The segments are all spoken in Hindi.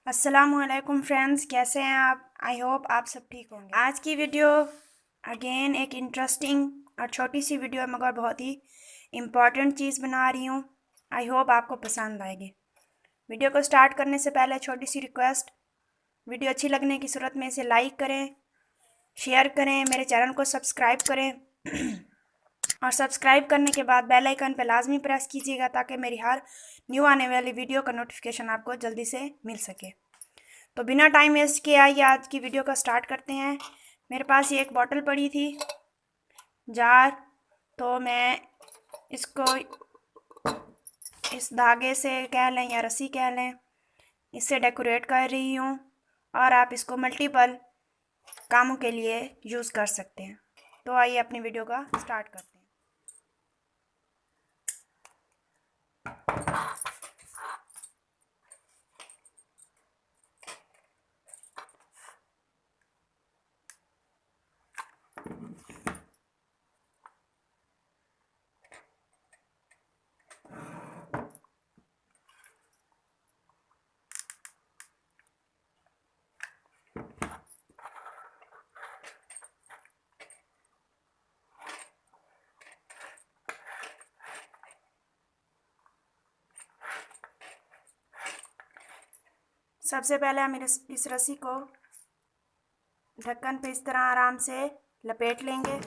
अस्सलामुअलैकुम फ्रेंड्स, कैसे हैं आप। आई होप आप सब ठीक होंगे। आज की वीडियो अगेन एक इंटरेस्टिंग और छोटी सी वीडियो है, मगर बहुत ही इम्पॉर्टेंट चीज़ बना रही हूँ। आई होप आपको पसंद आएगी। वीडियो को स्टार्ट करने से पहले छोटी सी रिक्वेस्ट, वीडियो अच्छी लगने की सूरत में इसे लाइक करें, शेयर करें, मेरे चैनल को सब्सक्राइब करें और सब्सक्राइब करने के बाद बेल आइकन पर लाजमी प्रेस कीजिएगा ताकि मेरी हर न्यू आने वाली वीडियो का नोटिफिकेशन आपको जल्दी से मिल सके। तो बिना टाइम वेस्ट किए आइए आज की वीडियो का स्टार्ट करते हैं। मेरे पास ये एक बॉटल पड़ी थी, जार, तो मैं इसको इस धागे से कह लें या रस्सी कह लें, इससे डेकोरेट कर रही हूँ और आप इसको मल्टीपल कामों के लिए यूज़ कर सकते हैं। तो आइए अपनी वीडियो का स्टार्ट करते हैं। सबसे पहले हम इस रस्सी को ढक्कन पे इस तरह आराम से लपेट लेंगे।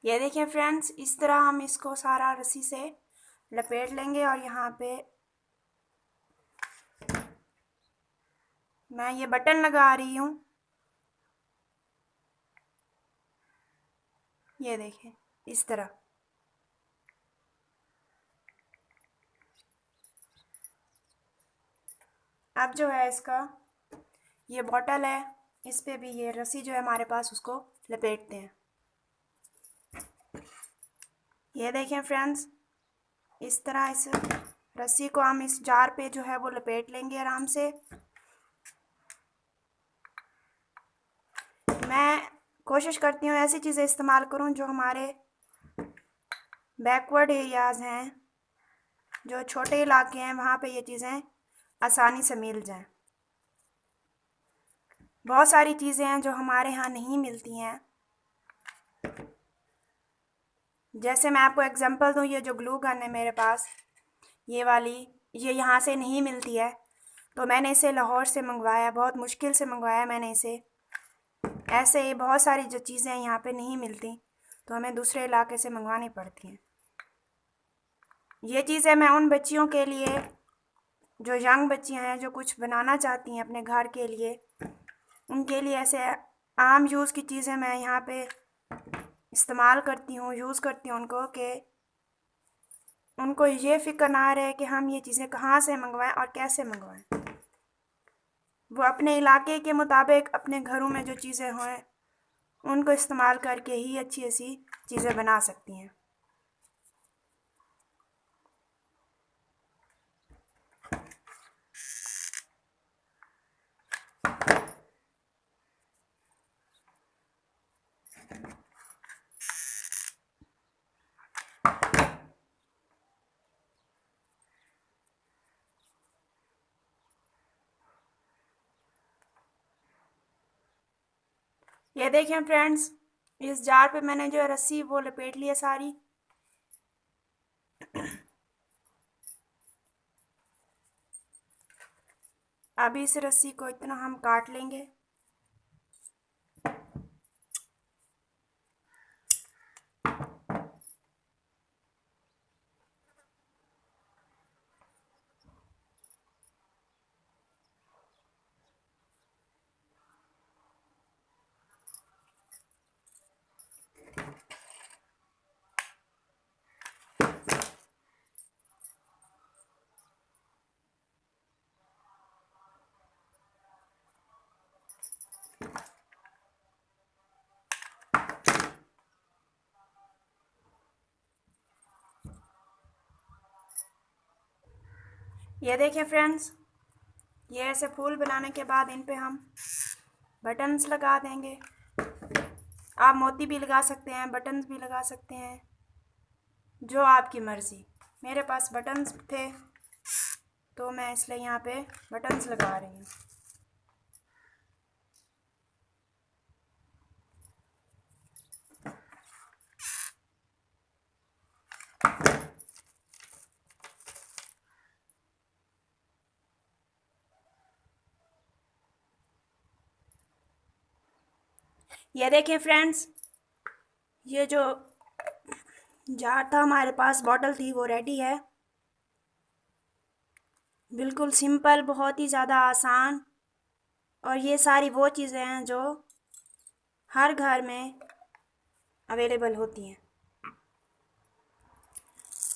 ये देखिए फ्रेंड्स, इस तरह हम इसको सारा रस्सी से लपेट लेंगे और यहाँ पे मैं ये बटन लगा रही हूँ। ये देखिए इस तरह। अब जो है इसका ये बॉटल है, इस पे भी ये रस्सी जो है हमारे पास उसको लपेटते हैं। ये देखें फ्रेंड्स, इस तरह इस रस्सी को हम इस जार पे जो है वो लपेट लेंगे आराम से। मैं कोशिश करती हूँ ऐसी चीज़ें इस्तेमाल करूँ जो हमारे बैकवर्ड एरियाज़ हैं, जो छोटे इलाके हैं, वहाँ पे ये चीज़ें आसानी से मिल जाएं। बहुत सारी चीज़ें हैं जो हमारे यहाँ नहीं मिलती हैं। जैसे मैं आपको एग्जांपल दूँ, ये जो ग्लू गन है मेरे पास, ये वाली, ये यहाँ से नहीं मिलती है, तो मैंने इसे लाहौर से मंगवाया, बहुत मुश्किल से मंगवाया मैंने इसे। ऐसे ही बहुत सारी जो चीज़ें यहाँ पे नहीं मिलती, तो हमें दूसरे इलाके से मंगवानी पड़ती हैं। ये चीज़ें मैं उन बच्चियों के लिए, जो यंग बच्चियाँ हैं, जो कुछ बनाना चाहती हैं अपने घर के लिए, उनके लिए ऐसे आम यूज़ की चीज़ें मैं यहाँ पे इस्तेमाल करती हूँ, यूज़ करती हूँ उनको, कि उनको ये फ़िक्र ना रहे कि हम ये चीज़ें कहाँ से मंगवाएं और कैसे मंगवाएं। वो अपने इलाके के मुताबिक अपने घरों में जो चीज़ें हों उनको इस्तेमाल करके ही अच्छी अच्छी चीज़ें बना सकती हैं। ये देखें फ्रेंड्स, इस जार पे मैंने जो रस्सी वो लपेट ली है सारी। अभी इस रस्सी को इतना हम काट लेंगे। ये देखें फ्रेंड्स, ये ऐसे फूल बनाने के बाद इन पे हम बटन्स लगा देंगे। आप मोती भी लगा सकते हैं, बटन्स भी लगा सकते हैं, जो आपकी मर्ज़ी। मेरे पास बटन्स थे तो मैं इसलिए यहाँ पे बटन्स लगा रही हूँ। ये देखें फ्रेंड्स, ये जो जार था हमारे पास, बॉटल थी, वो रेडी है। बिल्कुल सिंपल, बहुत ही ज़्यादा आसान। और ये सारी वो चीज़ें हैं जो हर घर में अवेलेबल होती हैं।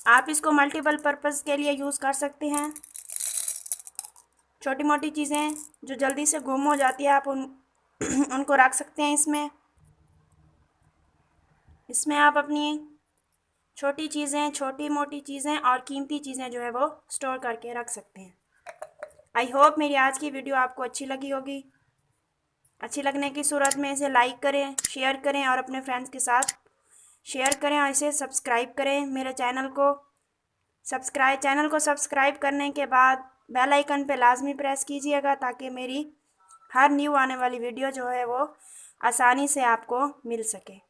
आप इसको मल्टीपल पर्पज़ के लिए यूज़ कर सकते हैं। छोटी मोटी चीज़ें जो जल्दी से गुम हो जाती है, आप उनको रख सकते हैं इसमें। इसमें आप अपनी छोटी चीज़ें, छोटी मोटी चीज़ें और कीमती चीज़ें जो है वो स्टोर करके रख सकते हैं। आई होप मेरी आज की वीडियो आपको अच्छी लगी होगी। अच्छी लगने की सूरत में इसे लाइक करें, शेयर करें और अपने फ्रेंड्स के साथ शेयर करें और इसे सब्सक्राइब करें। मेरे चैनल को सब्सक्राइब करने के बाद बेल आइकन पे लाजमी प्रेस कीजिएगा, ताकि मेरी हर न्यू आने वाली वीडियो जो है वो आसानी से आपको मिल सके।